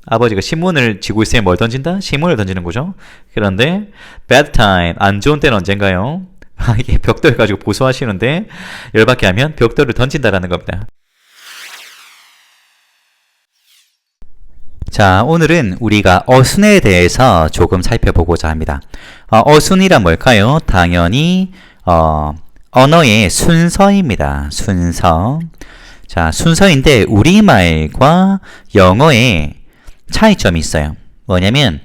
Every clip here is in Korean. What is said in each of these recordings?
아버지가 신문을 쥐고 있으면 뭘 던진다? 신문을 던지는 거죠. 그런데 bad time, 안 좋은 때는 언젠가요? 이게 벽돌 가지고 보수하시는데 열받게 하면 벽돌을 던진다라는 겁니다. 자, 오늘은 우리가 어순에 대해서 조금 살펴보고자 합니다. 어순이란 뭘까요? 당연히 언어의 순서입니다. 순서. 자, 순서인데 우리말과 영어의 차이점이 있어요. 뭐냐면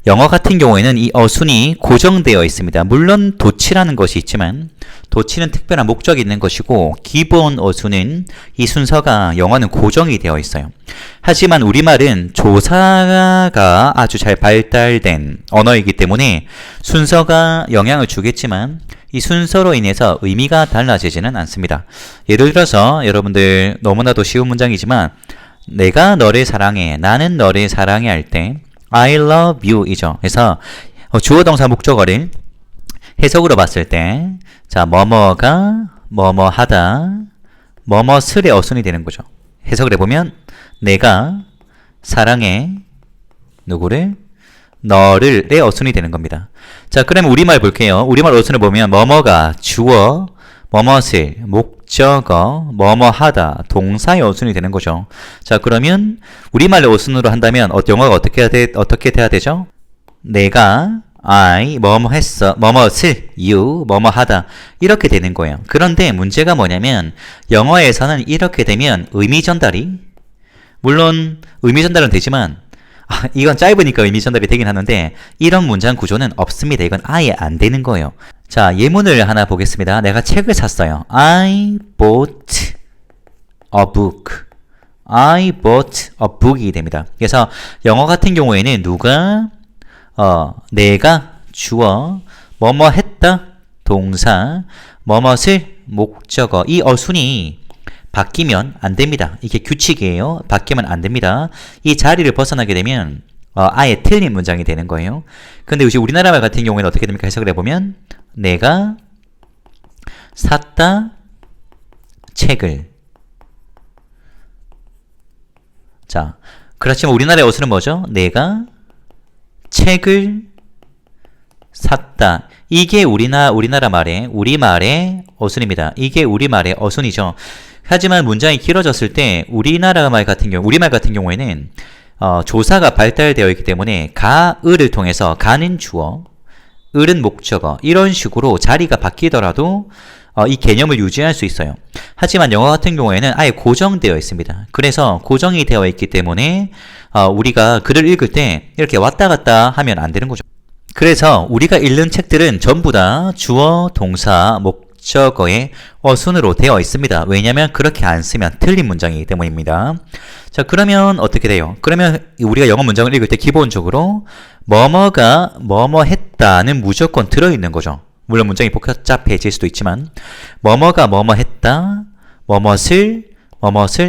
영어 같은 경우에는 이 어순이 고정되어 있습니다. 물론 도치라는 것이 있지만 도치는 특별한 목적이 있는 것이고 기본 어순은 이 순서가 영어는 고정이 되어 있어요. 하지만 우리말은 조사가 아주 잘 발달된 언어이기 때문에 순서가 영향을 주겠지만 이 순서로 인해서 의미가 달라지지는 않습니다. 예를 들어서 여러분들 너무나도 쉬운 문장이지만 내가 너를 사랑해, 나는 너를 사랑해 할 때 I love you 이죠. 그래서 주어 동사 목적어를 해석으로 봤을 때 자, 뭐뭐가 뭐뭐하다 뭐뭐슬의 어순이 되는 거죠. 해석을 해보면 내가 사랑해 누구를? 너를의 어순이 되는 겁니다. 자, 그러면 우리말 볼게요. 우리말 어순을 보면 뭐뭐가 주어, 뭐뭇을 목적어, 뭐뭐하다 동사의 어순이 되는 거죠. 자, 그러면 우리말의 어순으로 한다면 영어가 어떻게 돼야 되죠? 내가 I 뭐뭐 했어, 뭐뭇을 you 뭐뭐 하다 이렇게 되는 거예요. 그런데 문제가 뭐냐면 영어에서는 이렇게 되면 의미 전달이 물론 의미 전달은 되지만 이건 짧으니까 의미 전달이 되긴 하는데 이런 문장 구조는 없습니다. 이건 아예 안 되는 거예요. 자, 예문을 하나 보겠습니다. 내가 책을 샀어요. I bought a book. I bought a book이 됩니다. 그래서 영어 같은 경우에는 누가 내가 주어 뭐뭐 했다 동사 뭐뭇을 목적어 이 어순이 바뀌면 안 됩니다. 이게 규칙이에요. 바뀌면 안 됩니다. 이 자리를 벗어나게 되면 아예 틀린 문장이 되는 거예요. 근데 이제 우리나라 말 같은 경우에는 어떻게 됩니까? 해석을 해보면 내가 샀다 책을. 자, 그렇지만 우리나라의 어순은 뭐죠? 내가 책을 샀다. 이게 우리나라 말의 우리말의 어순입니다. 이게 우리말의 어순이죠. 하지만 문장이 길어졌을 때 우리말 같은 경우에는 조사가 발달되어 있기 때문에 가을을 통해서 가는 주어, 을은 목적어 이런 식으로 자리가 바뀌더라도 이 개념을 유지할 수 있어요. 하지만 영어 같은 경우에는 아예 고정되어 있습니다. 그래서 고정이 되어 있기 때문에 우리가 글을 읽을 때 이렇게 왔다 갔다 하면 안 되는 거죠. 그래서 우리가 읽는 책들은 전부 다 주어, 동사, 목적어의 어순으로 되어 있습니다. 왜냐하면 그렇게 안 쓰면 틀린 문장이기 때문입니다. 자, 그러면 어떻게 돼요? 그러면 우리가 영어 문장을 읽을 때 기본적으로 뭐뭐가 뭐뭐 했다는 무조건 들어있는 거죠. 물론 문장이 복잡해질 수도 있지만 뭐뭐가 뭐뭐 했다, 뭐뭇을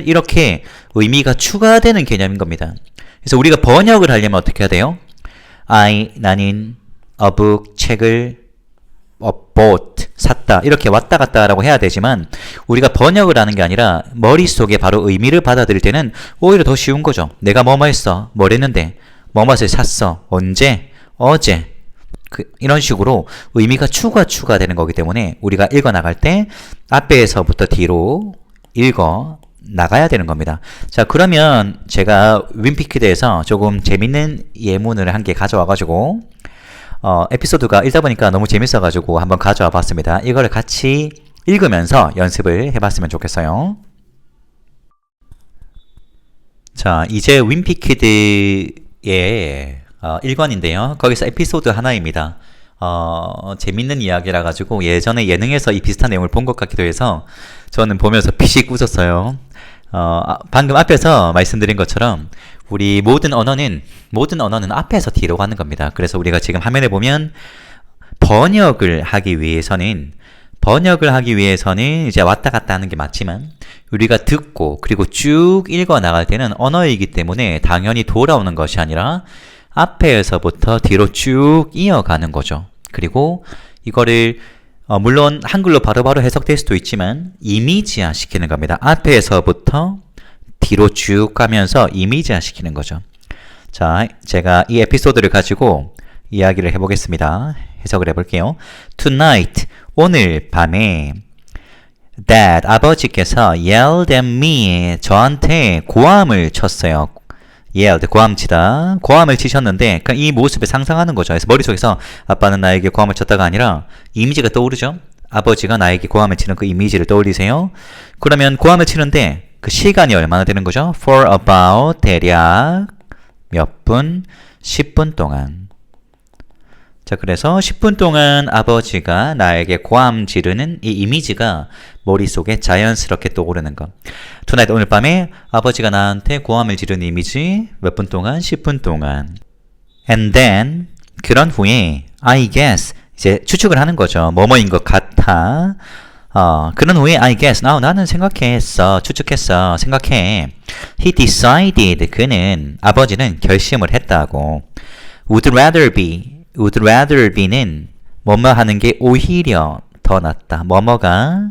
이렇게 의미가 추가되는 개념인 겁니다. 그래서 우리가 번역을 하려면 어떻게 해야 돼요? 나는 a book, 책을 bought, 샀다 이렇게 왔다 갔다 라고 해야 되지만 우리가 번역을 하는 게 아니라 머릿속에 바로 의미를 받아들일 때는 오히려 더 쉬운 거죠. 내가 뭐뭐 했어, 뭘 했는데 뭐뭇을 샀어, 언제, 어제 이런 식으로 의미가 추가되는 거기 때문에 우리가 읽어 나갈 때 앞에서부터 뒤로 읽어 나가야 되는 겁니다. 자, 그러면 제가 윈피키드에서 조금 재밌는 예문을 한 개 가져와 가지고 에피소드가 읽다 보니까 너무 재밌어 가지고 한번 가져와 봤습니다. 이거를 같이 읽으면서 연습을 해봤으면 좋겠어요. 자, 이제 윈피키드의 1권인데요. 거기서 에피소드 하나입니다. 재밌는 이야기라 가지고 예전에 예능에서 이 비슷한 내용을 본 것 같기도 해서 저는 보면서 피식 웃었어요. 방금 앞에서 말씀드린 것처럼 우리 모든 언어는 앞에서 뒤로 가는 겁니다. 그래서 우리가 지금 화면에 보면 번역을 하기 위해서는 이제 왔다 갔다 하는 게 맞지만 우리가 듣고 그리고 쭉 읽어 나갈 때는 언어이기 때문에 당연히 돌아오는 것이 아니라 앞에서부터 뒤로 쭉 이어가는 거죠. 그리고 이거를 물론 한글로 바로바로 해석될 수도 있지만 이미지화 시키는 겁니다. 앞에서부터 뒤로 쭉 가면서 이미지화 시키는 거죠. 자, 제가 이 에피소드를 가지고 이야기를 해보겠습니다. 해석을 해볼게요. Tonight, 오늘 밤에 Dad, 아버지께서 yelled at me, 저한테 고함을 쳤어요. yelled, 고함치다. 고함을 치셨는데 이 모습을 상상하는 거죠. 그래서 머릿속에서 아빠는 나에게 고함을 쳤다가 아니라 이미지가 떠오르죠. 아버지가 나에게 고함을 치는 그 이미지를 떠올리세요. 그러면 고함을 치는데 그 시간이 얼마나 되는 거죠? For about, 대략 몇 분? 10분 동안. 자, 그래서 10분 동안 아버지가 나에게 고함 지르는 이 이미지가 머릿속에 자연스럽게 떠오르는 것. Tonight, 오늘 밤에 아버지가 나한테 고함을 지르는 이미지 몇 분 동안? 10분 동안. And then, 그런 후에 I guess, 이제 추측을 하는 거죠. 뭐뭐인 것 같아. 그런 후에 I guess, 나는 생각했어, 추측했어, 생각해. He decided, 아버지는 결심을 했다고. Would rather be는 뭐뭐 하는 게 오히려 더 낫다. 뭐뭐가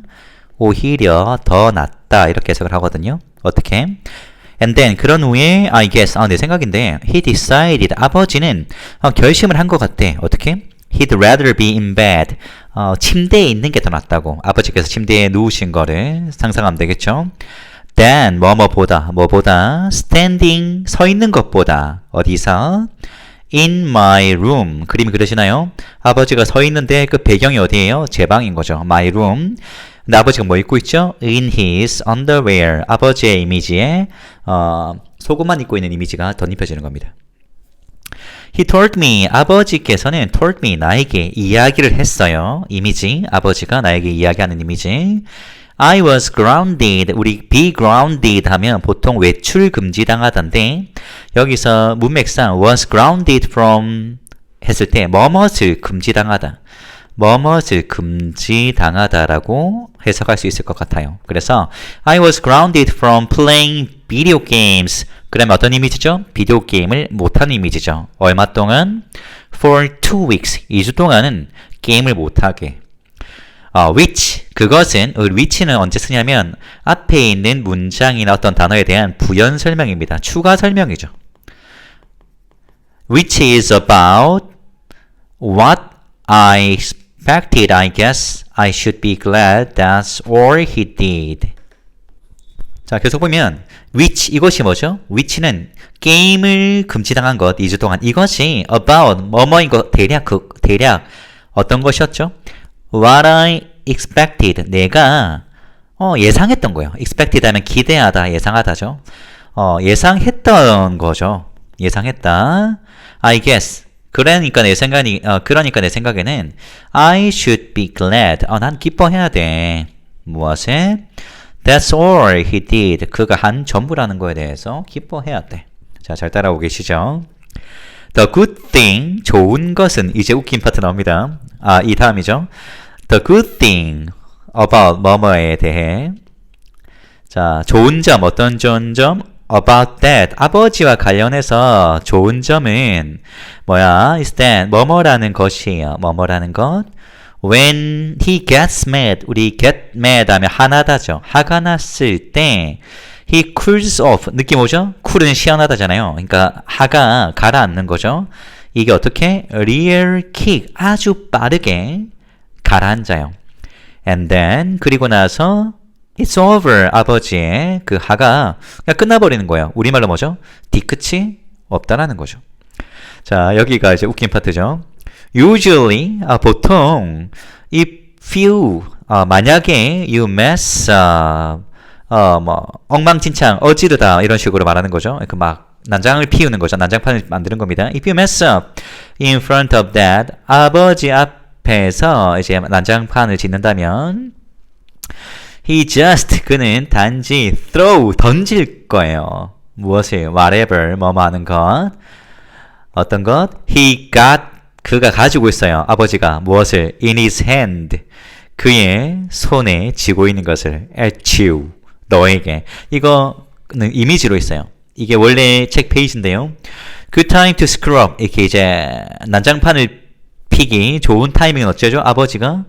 오히려 더 낫다. 이렇게 해석을 하거든요. 어떻게? And then 그런 후에 I guess, 내 생각인데 he decided, 아버지는 결심을 한 것 같아. 어떻게? He'd rather be in bed. 침대에 있는 게 더 낫다고. 아버지께서 침대에 누우신 거를 상상하면 되겠죠. Then 뭐보다 standing, 서 있는 것보다 어디서? In my room. 그림이 그려지나요? 아버지가 서 있는데 그 배경이 어디예요? 제 방인 거죠. My room. 근데 아버지가 뭐 입고 있죠? In his underwear. 아버지의 이미지에 속옷만 입고 있는 이미지가 덧입혀지는 겁니다. He told me. 아버지께서는 told me, 나에게 이야기를 했어요. 이미지. 아버지가 나에게 이야기하는 이미지. I was grounded. 우리 be grounded 하면 보통 외출 금지당하던데 여기서 문맥상 was grounded from 했을 때 뭐뭇을 금지당하다. 뭐뭇을 금지당하다라고 해석할 수 있을 것 같아요. 그래서 I was grounded from playing video games. 그러면 어떤 이미지죠? 비디오 게임을 못하는 이미지죠. 얼마 동안? For 2 weeks. 2주 동안은 게임을 못하게. which, 그것은, which는 언제 쓰냐면 앞에 있는 문장이나 어떤 단어에 대한 부연 설명입니다. 추가 설명이죠. Which is about what I expected. I guess I should be glad that's all he did. 자, 계속 보면 which, 이것이 뭐죠? which는 게임을 금지당한 것, 2주 동안. 이것이 about, 뭐뭐인 것, 대략 어떤 것이었죠? What I expected, 내가 예상했던 거예요. expected 하면 기대하다, 예상하다죠. 예상했던 거죠. 예상했다. I guess. 그러니까 내 생각에는 I should be glad. 난 기뻐해야 돼. 무엇에? That's all he did. 그가 한 전부라는 거에 대해서 기뻐해야 돼. 자, 잘 따라오고 계시죠? The good thing, 좋은 것은, 이제 웃긴 파트 나옵니다. 이 다음이죠. The good thing about 뭐뭐에 대해. 자, 좋은 점, 어떤 좋은 점? About that, 아버지와 관련해서 좋은 점은 뭐야? Is that, 뭐뭐라는 것이에요. 뭐뭐라는 것. When he gets mad, 우리 get mad 하면 화나다죠. 화가 났을 때 he cools off, 느낌 오죠? cool은 시원하다잖아요. 그러니까 화가 가라앉는 거죠. 이게 어떻게? real kick, 아주 빠르게 가라앉아요. And then, 그리고 나서 it's over, 아버지의 그 화가 그냥 끝나버리는 거예요. 우리말로 뭐죠? 뒤끝이 없다라는 거죠. 자, 여기가 이제 웃긴 파트죠. Usually, 보통 if you, 만약에 you mess up, 엉망진창, 어지르다 이런 식으로 말하는 거죠. 그 막 난장을 피우는 거죠. 난장판을 만드는 겁니다. If you mess up in front of dad, 아버지 앞에서 이제 난장판을 짓는다면 he just, 그는 단지 throw, 던질 거예요. 무엇을? whatever, 뭐뭐 하는 것. 어떤 것? he got, 그가 가지고 있어요. 아버지가 무엇을? in his hand, 그의 손에 쥐고 있는 것을 at you, 너에게. 이거는 이미지로 있어요. 이게 원래 책 페이지인데요. Good time to screw up, 이렇게 이제 난장판을 피기 좋은 타이밍은 어쩌죠? 아버지가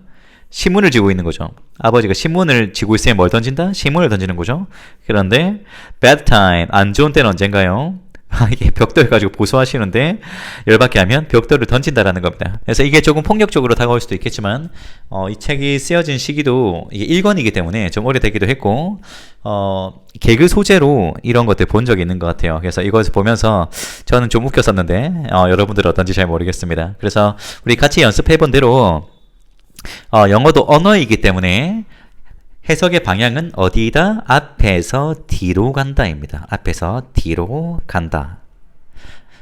신문을 쥐고 있는 거죠. 아버지가 신문을 쥐고 있으면 뭘 던진다? 신문을 던지는 거죠. 그런데 bad time, 안 좋은 때는 언젠가요? 이게 벽돌 가지고 보수하시는데 열받게 하면 벽돌을 던진다라는 겁니다. 그래서 이게 조금 폭력적으로 다가올 수도 있겠지만 이 책이 쓰여진 시기도 이게 1권이기 때문에 좀 오래되기도 했고 개그 소재로 이런 것들 본 적이 있는 것 같아요. 그래서 이것을 보면서 저는 좀 웃겼었는데 여러분들은 어떤지 잘 모르겠습니다. 그래서 우리 같이 연습해본 대로 영어도 언어이기 때문에 해석의 방향은 어디다? 앞에서 뒤로 간다입니다. 앞에서 뒤로 간다.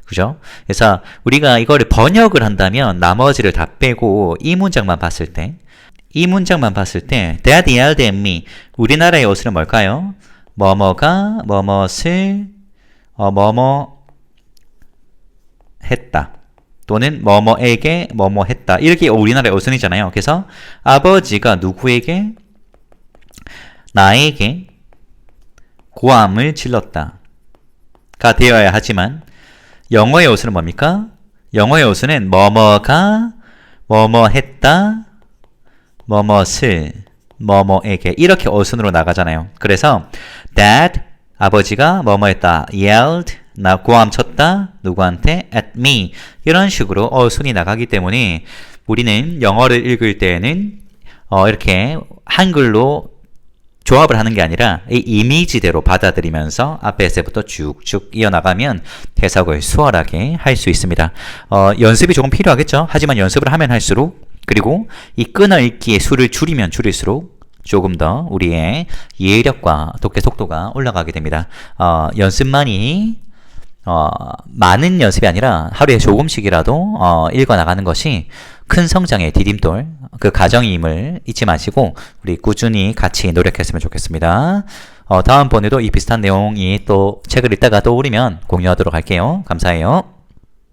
그죠? 그래서 우리가 이거를 번역을 한다면 나머지를 다 빼고 이 문장만 봤을 때 Dad yelled at me. 우리나라의 어순은 뭘까요? 뭐뭐가 뭐뭇을 뭐뭐 했다. 또는 뭐뭐에게 뭐뭐 했다. 이렇게 우리나라의 어순이잖아요. 그래서 아버지가 누구에게? 나에게 고함을 질렀다 가 되어야 하지만 영어의 어순은 뭡니까? 영어의 어순은 뭐뭐가 뭐뭐 했다 뭐뭇을 뭐뭐에게 이렇게 어순으로 나가잖아요. 그래서 Dad 아버지가 뭐뭐 했다 yelled 나 고함 쳤다 누구한테? at me 이런 식으로 어순이 나가기 때문에 우리는 영어를 읽을 때에는 이렇게 한글로 조합을 하는 게 아니라 이 이미지대로 받아들이면서 앞에서부터 쭉쭉 이어나가면 해석을 수월하게 할 수 있습니다. 연습이 조금 필요하겠죠. 하지만 연습을 하면 할수록 그리고 이 끊어읽기의 수를 줄이면 줄일수록 조금 더 우리의 이해력과 독해 속도가 올라가게 됩니다. 연습만이 많은 연습이 아니라 하루에 조금씩이라도 읽어나가는 것이 큰 성장의 디딤돌, 그 과정임을 잊지 마시고 우리 꾸준히 같이 노력했으면 좋겠습니다. 다음번에도 이 비슷한 내용이 또 책을 읽다가 떠오르면 공유하도록 할게요. 감사해요.